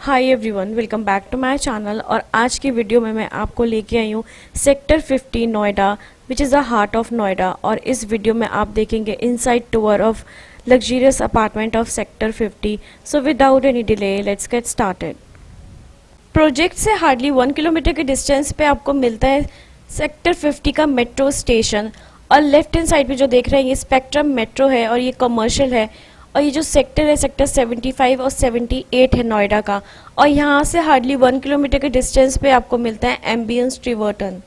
Hi everyone, welcome back to my channel. और आज की वीडियो में मैं आपको लेके आई हूँ sector 50 Noida, which is the heart of Noida. और इस वीडियो में आप देखेंगे inside tour of luxurious apartment of sector 50। So without any delay let's get started. Project से हार्डली 1 किलोमीटर के डिस्टेंस पे आपको मिलता है सेक्टर 50 का मेट्रो स्टेशन। और लेफ्ट हैंड साइड पे जो देख रहे हैं ये स्पेक्ट्रम मेट्रो है और ये कमर्शियल है। और ये जो सेक्टर है सेक्टर 75 और 78 है नोएडा का। और यहाँ से हार्डली 1 किलोमीटर के डिस्टेंस पे आपको मिलता है ambience ट्रिवर्टन।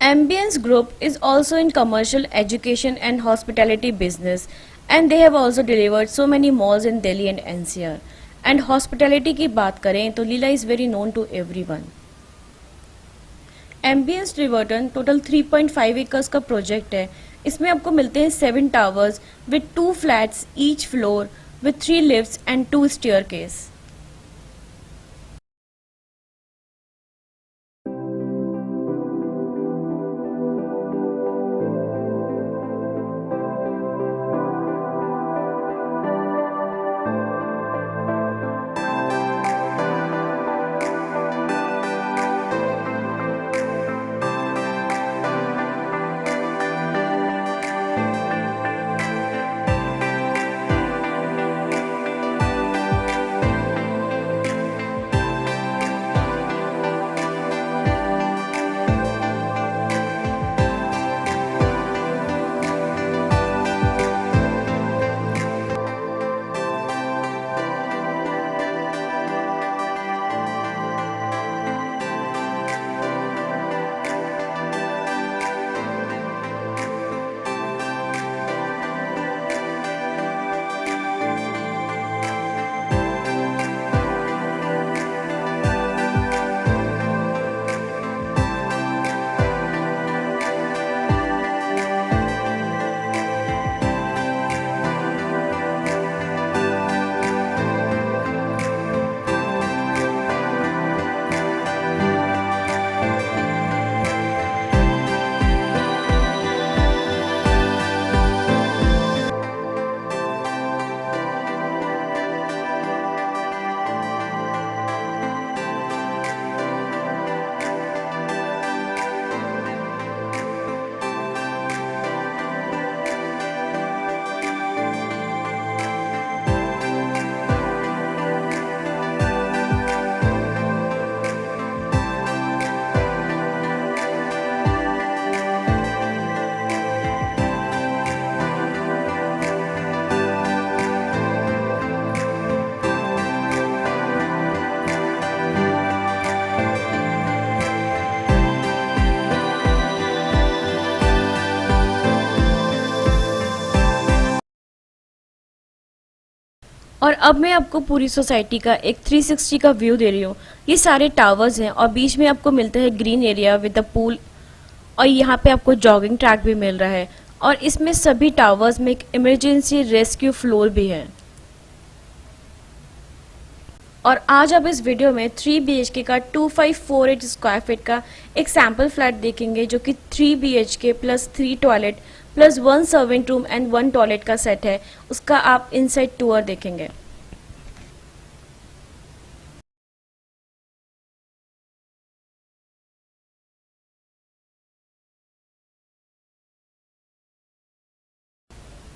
Ambience Group is also in commercial, education and hospitality business, and they have also delivered so many malls in Delhi and NCR. And hospitality की बात करें तो Leela is very known to everyone. Ambience Riverton total 3.5 acres का project है। इसमें आपको मिलते हैं 7 towers with 2 flats each floor with 3 lifts and 2 staircase. और अब मैं आपको पूरी सोसाइटी का एक 360 का व्यू दे रही हूँ। ये सारे टावर्स हैं और बीच में आपको मिलता है green area with the pool. और यहाँ पे आपको जॉगिंग ट्रैक भी मिल रहा है। और इसमें सभी टावर्स में एक इमरजेंसी रेस्क्यू फ्लोर भी है। और आज आप इस वीडियो में 3 BHK का 2548 स्क्वायर फीट का एक सैम्पल फ्लैट देखेंगे, जो कि 3 BHK plus 3 toilet plus 1 serving room and 1 toilet का सेट है। उसका आप इनसाइड टूर देखेंगे।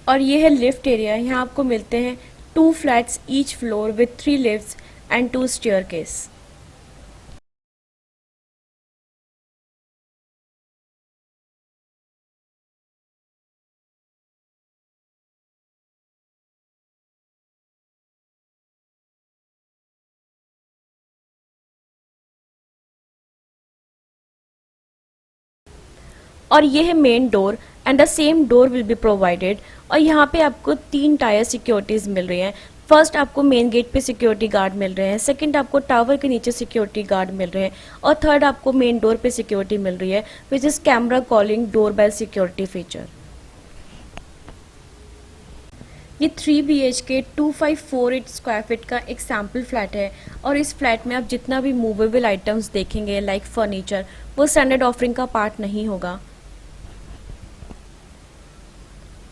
और ये है लिफ्ट एरिया। यहाँ आपको मिलते हैं 2 flats each floor with 3 lifts and 2 staircase. और ये है main door and the same door will be provided. और यहाँ पे आपको 3 टायर सिक्योरिटीज़ मिल रही हैं। फर्स्ट आपको मेन गेट पे सिक्योरिटी गार्ड मिल रहे हैं, सेकंड आपको टावर के नीचे सिक्योरिटी गार्ड मिल रहे हैं, और थर्ड आपको मेन डोर पे सिक्योरिटी मिल रही है which is camera calling door bell security feature. ये 3 BHK 2548 स्क्वायर फीट का एक सैम्पल फ्लैट है, और इस फ्लैट में आप जितना भी मूवेबल आइटम्स देखेंगे लाइक फर्नीचर, वो स्टैंडर्ड ऑफरिंग का पार्ट नहीं होगा।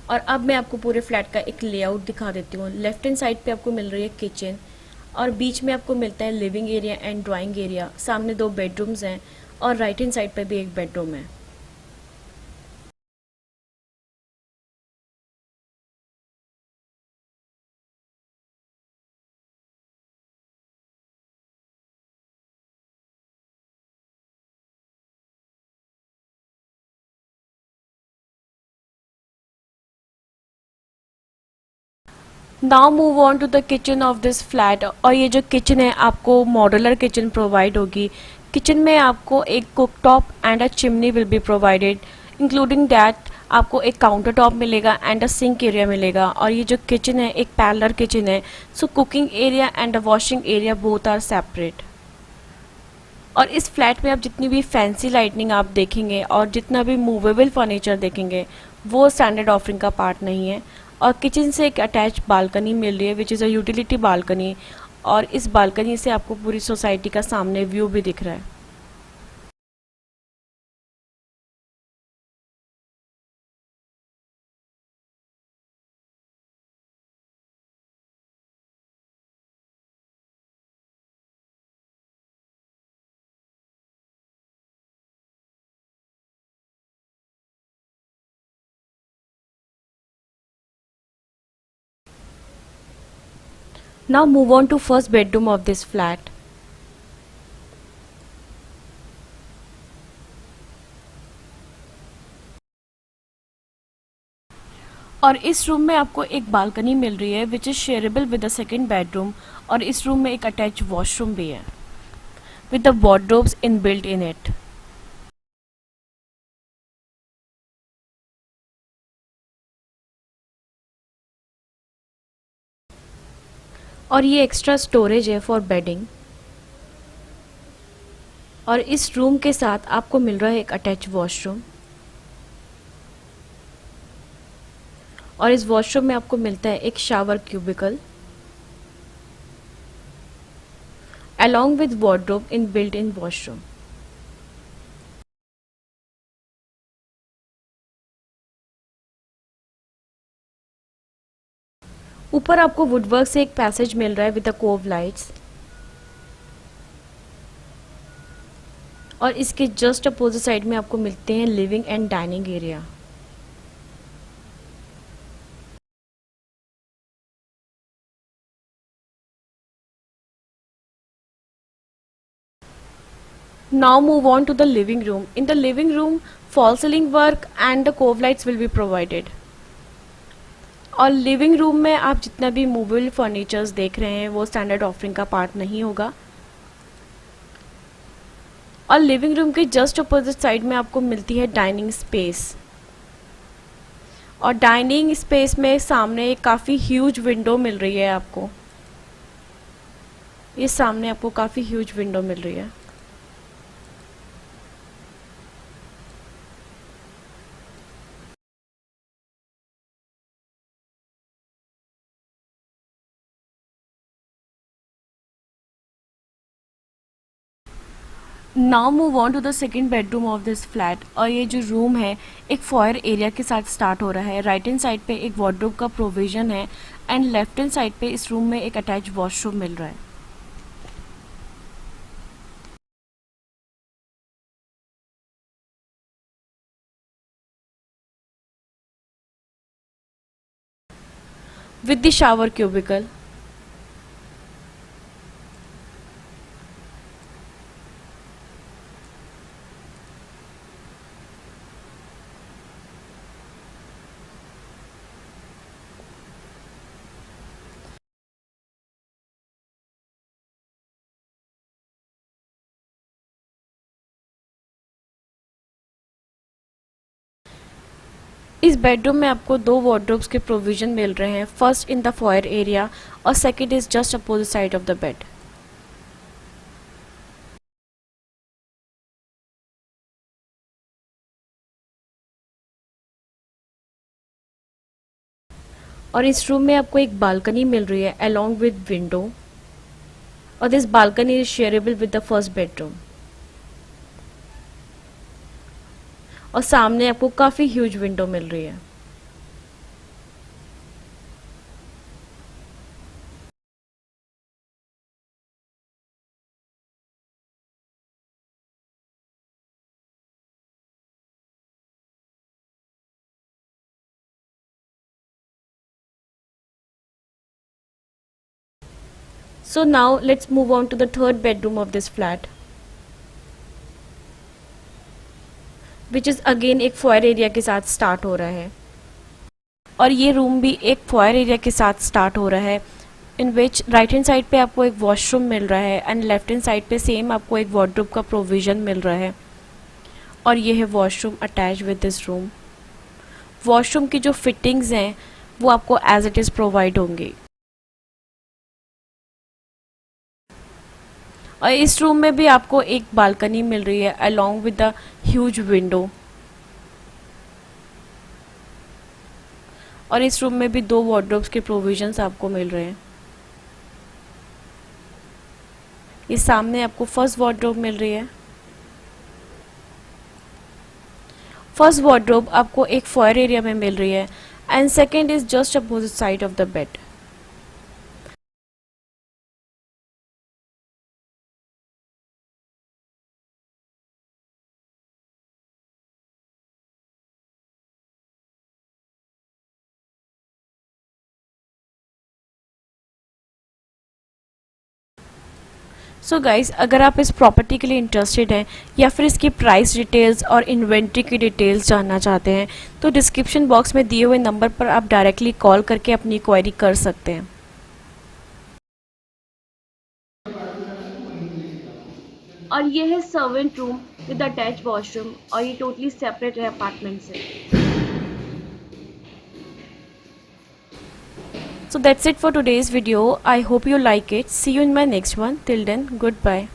और अब मैं आपको पूरे फ्लैट का एक लेआउट दिखा देती हूँ। लेफ्ट हैंड साइड पे आपको मिल रही है किचन, और बीच में आपको मिलता है living area and drawing area. सामने 2 बेडरूम्स हैं, और राइट हैंड साइड पे भी एक बेडरूम है। Now move on to the kitchen of this flat. और ये जो किचन है आपको मॉड्यूलर किचन प्रोवाइड होगी। किचन में आपको एक cook top and a chimney will be provided, including that आपको एक काउंटर टॉप मिलेगा एंड अ सिंक एरिया मिलेगा। और ये जो किचन है एक पैरेलल किचन है, so cooking area and a washing area both are separate. और इस फ्लैट में आप जितनी भी फैंसी लाइटनिंग आप देखेंगे और जितना भी मूवेबल फर्नीचर देखेंगे, वो स्टैंडर्ड ऑफरिंग का पार्ट नहीं है। और किचन से एक अटैच बालकनी मिल रही है which is a utility balcony, और इस बालकनी से आपको पूरी सोसाइटी का सामने व्यू भी दिख रहा है। Now move on to first bedroom of this flat. और इस रूम में आपको एक बालकनी मिल रही है which is shareable with the second bedroom, और इस रूम में एक अटैच वॉशरूम भी है with the wardrobes in built in it. और ये एक्स्ट्रा स्टोरेज है फॉर बेडिंग। और इस रूम के साथ आपको मिल रहा है एक अटैच वॉशरूम, और इस वॉशरूम में आपको मिलता है एक shower cubicle along with wardrobe in built-in washroom। ऊपर आपको वुडवर्क से एक पैसेज मिल रहा है विद द कोव लाइट्स, और इसके जस्ट अपोजिट साइड में आपको मिलते हैं living and dining area. Now move on to the living room. In the living room, false ceiling work and the cove lights will be provided। और living room में आप जितना भी मूवेबल फर्नीचर्स देख रहे हैं वो स्टैंडर्ड ऑफरिंग का पार्ट नहीं होगा। और लिविंग रूम के जस्ट अपोजिट साइड में आपको मिलती है डाइनिंग स्पेस, और डाइनिंग स्पेस में सामने एक काफ़ी ह्यूज विंडो मिल रही है आपको। ये सामने आपको काफ़ी ह्यूज विंडो मिल रही है। Now move on to the second bedroom of this flat. और ये जो रूम है एक फॉयर एरिया के साथ स्टार्ट हो रहा है। राइट हैंड साइड पे एक वार्डरोब का प्रोविजन है, एंड लेफ्ट हैंड साइड पे इस रूम में एक अटैच वॉशरूम मिल रहा है। With the shower cubicle. इस बेडरूम में आपको दो वार्डरोब्स के प्रोविज़न मिल रहे हैं, first in the foyer area और second is just opposite side of the bed. और इस रूम में आपको एक बालकनी मिल रही है अलोंग विद विंडो, और this balcony is shareable with the first bedroom. और सामने आपको काफ़ी ह्यूज विंडो मिल रही है। So now let's move on to the third bedroom of this flat, which is again एक फॉयर एरिया के साथ स्टार्ट हो रहा है। और ये रूम भी एक फॉयर एरिया के साथ स्टार्ट हो रहा है, इन विच राइट हैंड साइड पे आपको एक वॉशरूम मिल रहा है एंड लेफ्ट हैंड साइड पे सेम आपको एक वार्डरोब का प्रोविज़न मिल रहा है। और ये है washroom attach with this room. Washroom की जो फिटिंग्स हैं वो आपको एज इट इज़ प्रोवाइड होंगी। और इस रूम में भी आपको एक बालकनी मिल रही है along with the huge window. और इस रूम में भी दो वार्डरोब्स के प्रोविजंस आपको मिल रहे हैं। इस सामने आपको फर्स्ट वार्डरोब मिल रही है। फर्स्ट वार्डरोब आपको एक फॉयर एरिया में मिल रही है and second is just opposite side of the bed. So guys, अगर आप इस प्रॉपर्टी के लिए इंटरेस्टेड हैं या फिर इसकी प्राइस डिटेल्स और इन्वेंट्री की डिटेल्स जानना चाहते हैं तो डिस्क्रिप्शन बॉक्स में दिए हुए नंबर पर आप डायरेक्टली कॉल करके अपनी क्वेरी कर सकते हैं। और ये है servant room with attach washroom, और ये टोटली सेपरेट है अपार्टमेंट से। So that's it for today's video. I hope you like it. See you in my next one. Till then, goodbye.